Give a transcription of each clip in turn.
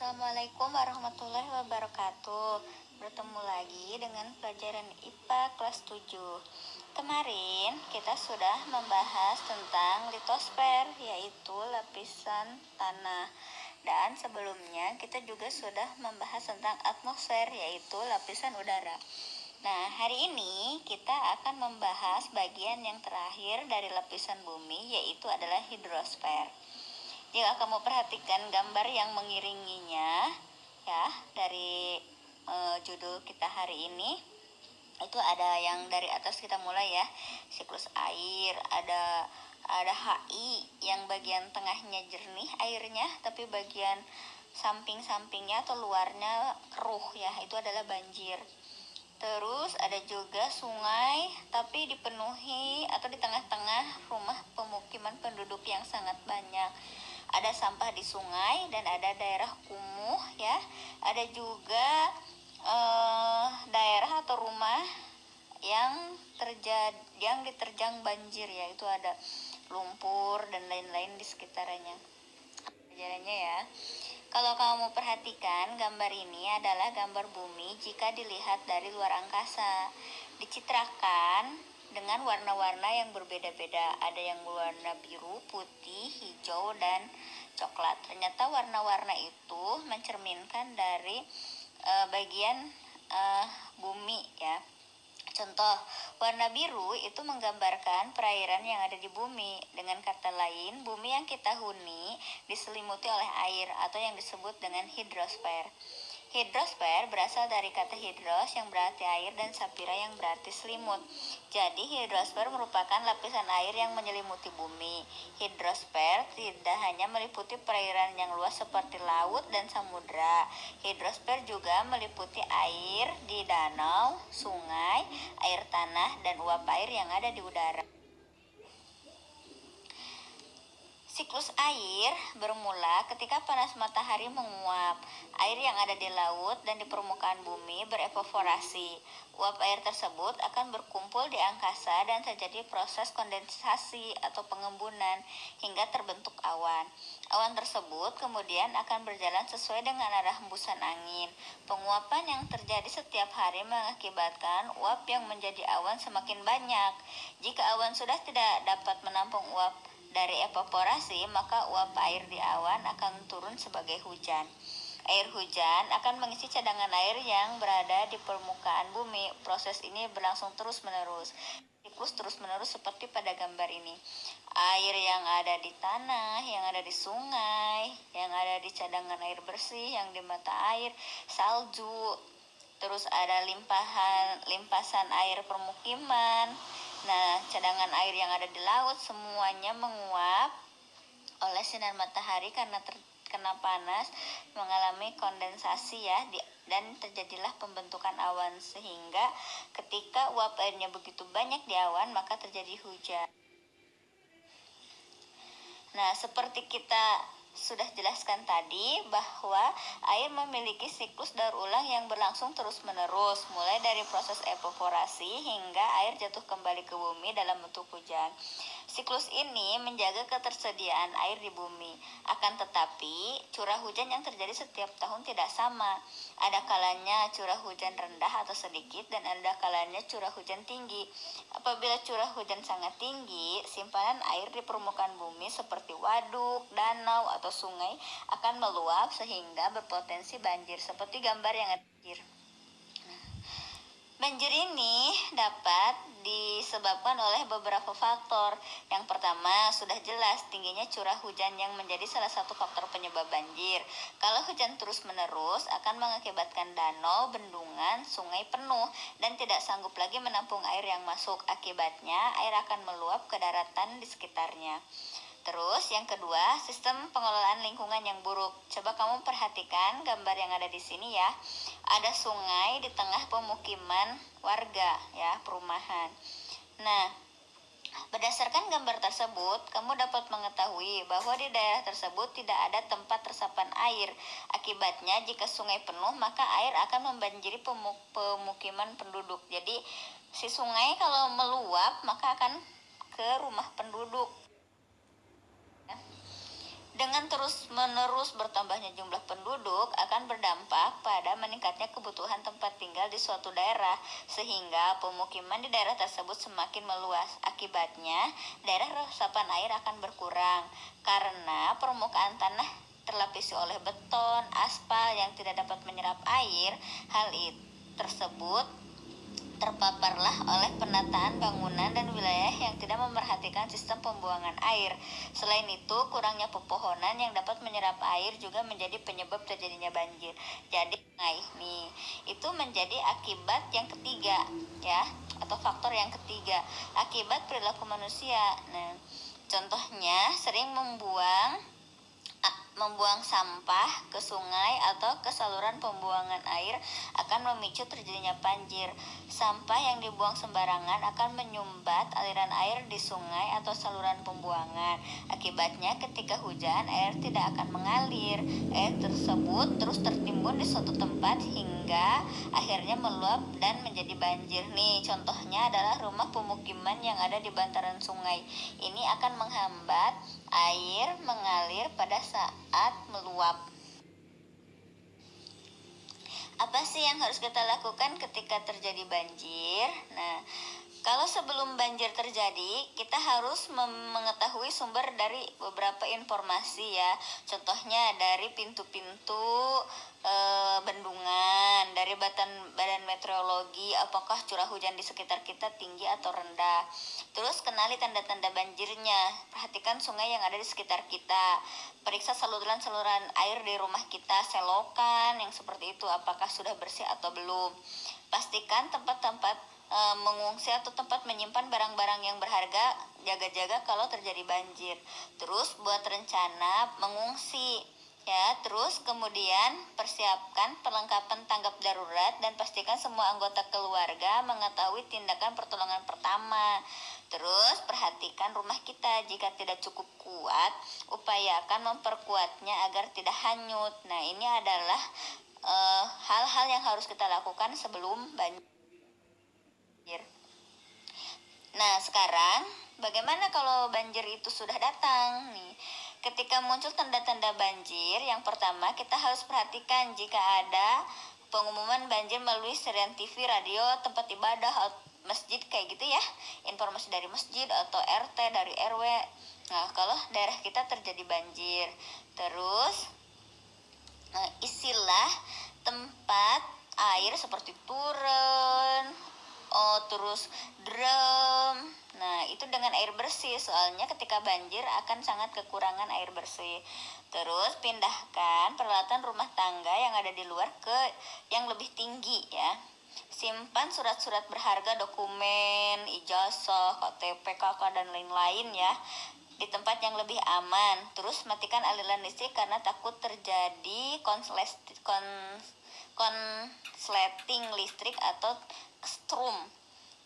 Assalamualaikum warahmatullahi wabarakatuh. Bertemu lagi dengan pelajaran IPA kelas 7. Kemarin kita sudah membahas tentang litosfer, yaitu lapisan tanah. Dan sebelumnya kita juga sudah membahas tentang atmosfer, yaitu lapisan udara. Nah, hari ini kita akan membahas bagian yang terakhir dari lapisan bumi, yaitu adalah hidrosfer. Jika kamu perhatikan gambar yang mengiringinya ya dari judul kita hari ini, itu ada yang dari atas kita mulai ya, siklus air, ada HI yang bagian tengahnya jernih airnya, tapi bagian samping-sampingnya atau luarnya keruh ya, itu adalah banjir. Terus ada juga sungai tapi dipenuhi atau di tengah-tengah rumah pemukiman penduduk yang sangat banyak. Ada sampah di sungai dan ada daerah kumuh ya. Ada juga daerah atau rumah yang diterjang banjir ya, itu ada lumpur dan lain-lain di sekitarnya. Pelajarannya ya. Kalau kamu perhatikan, gambar ini adalah gambar bumi jika dilihat dari luar angkasa. Dicitrakan dengan warna-warna yang berbeda-beda. Ada yang berwarna biru, putih, hijau, dan coklat. Ternyata warna-warna itu mencerminkan dari bagian bumi ya. Contoh, warna biru itu menggambarkan perairan yang ada di bumi. Dengan kata lain, bumi yang kita huni diselimuti oleh air atau yang disebut dengan hidrosfer. Hidrosfer berasal dari kata hidros yang berarti air dan sapphira yang berarti selimut. Jadi hidrosfer merupakan lapisan air yang menyelimuti bumi. Hidrosfer tidak hanya meliputi perairan yang luas seperti laut dan samudra. Hidrosfer juga meliputi air di danau, sungai, air tanah, dan uap air yang ada di udara. Siklus air bermula ketika panas matahari menguap. Air yang ada di laut dan di permukaan bumi berevaporasi. Uap air tersebut akan berkumpul di angkasa dan terjadi proses kondensasi atau pengembunan hingga terbentuk awan. Awan tersebut kemudian akan berjalan sesuai dengan arah hembusan angin. Penguapan yang terjadi setiap hari mengakibatkan uap yang menjadi awan semakin banyak. Jika awan sudah tidak dapat menampung uap dari evaporasi, maka uap air di awan akan turun sebagai hujan. Air hujan akan mengisi cadangan air yang berada di permukaan bumi. Proses ini berlangsung terus-menerus. Siklus terus-menerus seperti pada gambar ini. Air yang ada di tanah, yang ada di sungai, yang ada di cadangan air bersih, yang di mata air, salju, terus ada limpasan air permukiman. Nah, cadangan air yang ada di laut semuanya menguap oleh sinar matahari karena terkena panas, mengalami kondensasi ya, dan terjadilah pembentukan awan, sehingga ketika uap airnya begitu banyak di awan maka terjadi hujan. Nah, seperti kita sudah jelaskan tadi bahwa air memiliki siklus daur ulang yang berlangsung terus-menerus, mulai dari proses evaporasi hingga air jatuh kembali ke bumi dalam bentuk hujan. Siklus ini menjaga ketersediaan air di bumi. Akan tetapi, curah hujan yang terjadi setiap tahun tidak sama. Ada kalanya curah hujan rendah atau sedikit dan ada kalanya curah hujan tinggi. Apabila curah hujan sangat tinggi, simpanan air di permukaan bumi seperti waduk, danau, atau sungai akan meluap sehingga berpotensi banjir, seperti gambar yang ada. Banjir ini dapat disebabkan oleh beberapa faktor. Yang pertama, sudah jelas tingginya curah hujan yang menjadi salah satu faktor penyebab banjir. Kalau hujan terus-menerus akan mengakibatkan danau, bendungan, sungai penuh dan tidak sanggup lagi menampung air yang masuk. Akibatnya, air akan meluap ke daratan di sekitarnya. Terus yang kedua, sistem pengelolaan lingkungan yang buruk. Coba kamu perhatikan gambar yang ada di sini ya. Ada sungai di tengah pemukiman warga ya, perumahan. Nah, berdasarkan gambar tersebut, kamu dapat mengetahui bahwa di daerah tersebut tidak ada tempat resapan air. Akibatnya, jika sungai penuh, maka air akan membanjiri pemukiman penduduk. Jadi, si sungai kalau meluap, maka akan ke rumah penduduk. Dengan terus-menerus bertambahnya jumlah penduduk, akan berdampak pada meningkatnya kebutuhan tempat tinggal di suatu daerah, sehingga pemukiman di daerah tersebut semakin meluas. Akibatnya, daerah resapan air akan berkurang karena permukaan tanah terlapisi oleh beton, aspal yang tidak dapat menyerap air. Hal tersebut terpaparlah oleh penataan bangunan dan wilayah yang tidak memperhatikan sistem pembuangan air. Selain itu, kurangnya pepohonan yang dapat menyerap air juga menjadi penyebab terjadinya banjir. Jadi, nih, itu menjadi akibat yang ketiga, ya, atau faktor yang ketiga, akibat perilaku manusia. Nah, contohnya sering membuang sampah ke sungai atau ke saluran pembuangan air akan memicu terjadinya banjir. Sampah yang dibuang sembarangan akan menyumbat aliran air di sungai atau saluran pembuangan. Akibatnya ketika hujan, air tidak akan mengalir. Air tersebut terus tertimbun di suatu tempat hingga akhirnya meluap dan menjadi banjir. Nih, contohnya adalah rumah pemukiman yang ada di bantaran sungai. Ini akan menghambat air mengalir pada saat meluap. Apa sih yang harus kita lakukan ketika terjadi banjir? Nah, kalau sebelum banjir terjadi, kita harus mengetahui sumber dari beberapa informasi, ya. Contohnya dari pintu-pintu bendungan, dari badan meteorologi, apakah curah hujan di sekitar kita tinggi atau rendah. Terus kenali tanda-tanda banjirnya, perhatikan sungai yang ada di sekitar kita, periksa saluran-saluran air di rumah kita, selokan yang seperti itu apakah sudah bersih atau belum. Pastikan tempat-tempat mengungsi atau tempat menyimpan barang-barang yang berharga, jaga-jaga kalau terjadi banjir. Terus buat rencana mengungsi, ya. Terus kemudian persiapkan perlengkapan tanggap darurat dan pastikan semua anggota keluarga mengetahui tindakan pertolongan pertama. Terus perhatikan rumah kita, jika tidak cukup kuat, upayakan memperkuatnya agar tidak hanyut. Nah, ini adalah hal-hal yang harus kita lakukan sebelum banjir. Nah, sekarang bagaimana kalau banjir itu sudah datang? Nih, ketika muncul tanda-tanda banjir, yang pertama kita harus perhatikan jika ada pengumuman banjir melalui siaran TV, radio, tempat ibadah, masjid kayak gitu, ya. Informasi dari masjid atau RT, dari RW. Nah, kalau daerah kita terjadi banjir, terus isilah tempat air seperti turun, terus drum. Nah, itu dengan air bersih, soalnya ketika banjir akan sangat kekurangan air bersih. Terus pindahkan peralatan rumah tangga yang ada di luar ke yang lebih tinggi, ya. Simpan surat-surat berharga, dokumen, ijazah, KTP, KK, dan lain-lain, ya, di tempat yang lebih aman. Terus matikan aliran listrik karena takut terjadi konsleting listrik atau strum.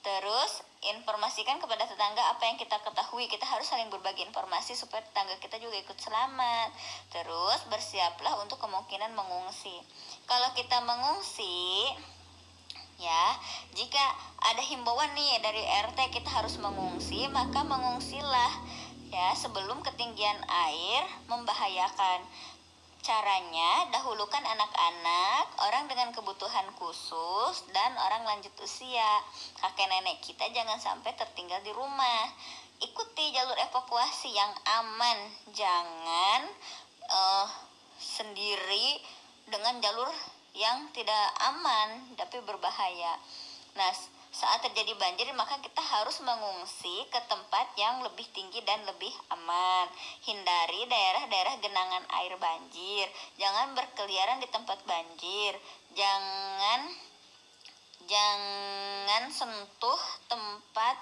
Terus informasikan kepada tetangga apa yang kita ketahui. Kita harus saling berbagi informasi supaya tetangga kita juga ikut selamat. Terus bersiaplah untuk kemungkinan mengungsi. Kalau kita mengungsi, ya, jika ada himbauan nih dari RT kita harus mengungsi, maka mengungsilah, ya, sebelum ketinggian air membahayakan. Caranya, dahulukan anak-anak, orang dengan kebutuhan khusus, dan orang lanjut usia. Kakek nenek kita jangan sampai tertinggal di rumah. Ikuti jalur evakuasi yang aman, jangan sendiri dengan jalur yang tidak aman tapi berbahaya. Nah, saat terjadi banjir maka kita harus mengungsi ke tempat yang lebih tinggi dan lebih aman. Hindari daerah-daerah genangan air banjir. Jangan berkeliaran di tempat banjir. Jangan sentuh tempat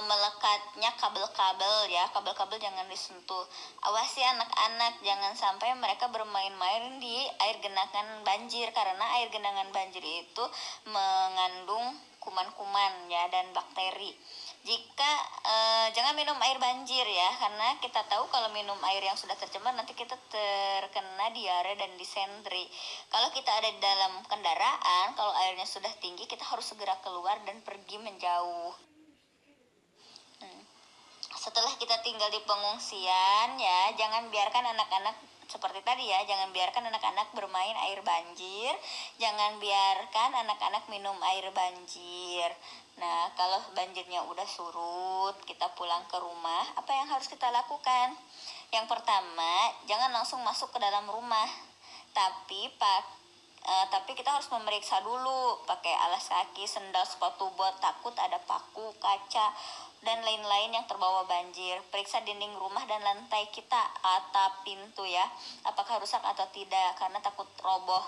melekatnya kabel-kabel, ya. Kabel-kabel jangan disentuh. Awasi anak-anak, jangan sampai mereka bermain-main di air genangan banjir, karena air genangan banjir itu mengandung kuman-kuman, ya, dan bakteri. Jika jangan minum air banjir, ya, karena kita tahu kalau minum air yang sudah tercemar nanti kita terkena diare dan disentri. Kalau kita ada di dalam kendaraan, kalau airnya sudah tinggi, kita harus segera keluar dan pergi menjauh. Setelah kita tinggal di pengungsian, ya, jangan biarkan anak-anak seperti tadi ya, jangan biarkan anak-anak bermain air banjir, jangan biarkan anak-anak minum air banjir. Nah, kalau banjirnya udah surut, kita pulang ke rumah, apa yang harus kita lakukan? Yang pertama, jangan langsung masuk ke dalam rumah, tapi kita harus memeriksa dulu pakai alas kaki, sendal, sepatu bot, takut ada paku, kaca, dan lain-lain yang terbawa banjir. Periksa dinding rumah dan lantai kita, atap, pintu ya, apakah rusak atau tidak, karena takut roboh.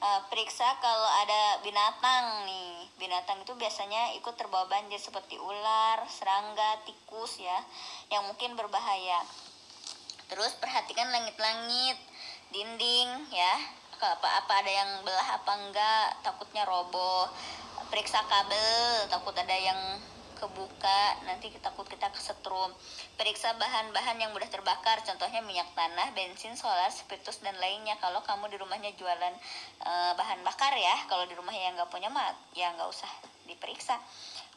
Periksa kalau ada binatang nih. Binatang itu biasanya ikut terbawa banjir seperti ular, serangga, tikus ya, yang mungkin berbahaya. Terus perhatikan langit-langit, dinding ya, apa ada yang belah apa enggak, takutnya roboh. Periksa kabel, takut ada yang kebuka, nanti takut kita kesetrum. Periksa bahan-bahan yang mudah terbakar, contohnya minyak tanah, bensin, solar, spiritus, dan lainnya. Kalau kamu di rumahnya jualan bahan bakar ya, kalau di rumah yang nggak punya mah ya nggak usah diperiksa.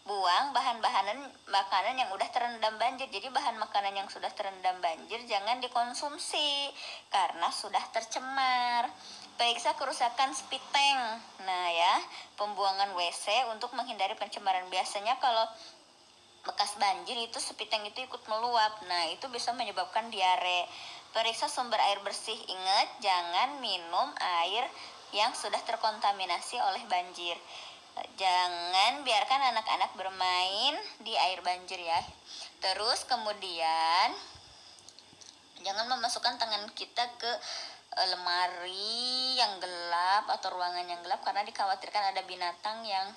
Buang bahan-bahan makanan yang udah terendam banjir. Jadi bahan makanan yang sudah terendam banjir jangan dikonsumsi karena sudah tercemar. Periksa kerusakan spit tank. Nah ya, pembuangan WC untuk menghindari pencemaran. Biasanya kalau bekas banjir itu spit tank itu ikut meluap. Nah, itu bisa menyebabkan diare. Periksa sumber air bersih. Ingat, jangan minum air yang sudah terkontaminasi oleh banjir. Jangan biarkan anak-anak bermain di air banjir ya. Terus kemudian jangan memasukkan tangan kita ke lemari yang gelap atau ruangan yang gelap karena dikhawatirkan ada binatang yang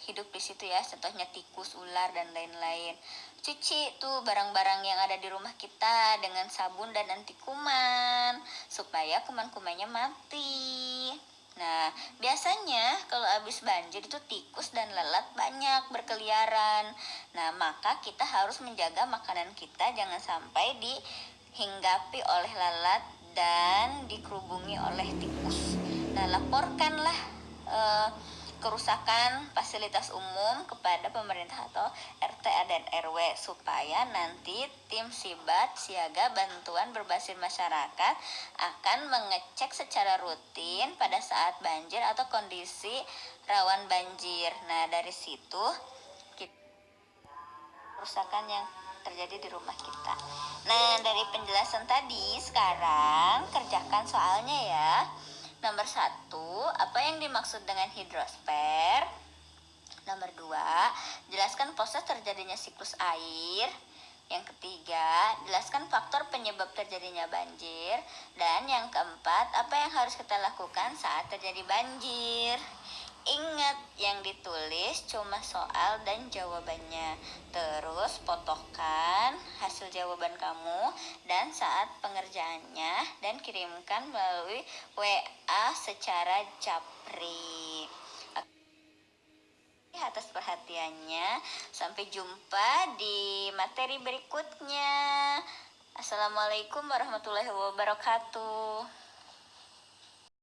hidup di situ ya, contohnya tikus, ular, dan lain-lain. Cuci tuh barang-barang yang ada di rumah kita dengan sabun dan anti kuman supaya kuman-kumannya mati. Nah, biasanya kalau habis banjir itu tikus dan lalat banyak berkeliaran. Nah, maka kita harus menjaga makanan kita jangan sampai dihinggapi oleh lalat dan dikerubungi oleh tikus. Nah, laporkanlah kerusakan fasilitas umum kepada pemerintah atau RT dan RW supaya nanti tim Sibat Siaga Bantuan Berbasis Masyarakat akan mengecek secara rutin pada saat banjir atau kondisi rawan banjir. Nah, dari situ kerusakan yang terjadi di rumah kita. Nah, dari penjelasan tadi, sekarang kerjakan soalnya ya. Nomor 1, apa yang dimaksud dengan hidrosfer? Nomor 2, jelaskan proses terjadinya siklus air. Yang ketiga, jelaskan faktor penyebab terjadinya banjir. Dan yang keempat, apa yang harus kita lakukan saat terjadi banjir. Ingat, yang ditulis cuma soal dan jawabannya. Terus fotokan hasil jawaban kamu dan saat pengerjaannya dan kirimkan melalui WA secara japri. Atas perhatiannya, sampai jumpa di materi berikutnya. Assalamualaikum warahmatullahi wabarakatuh.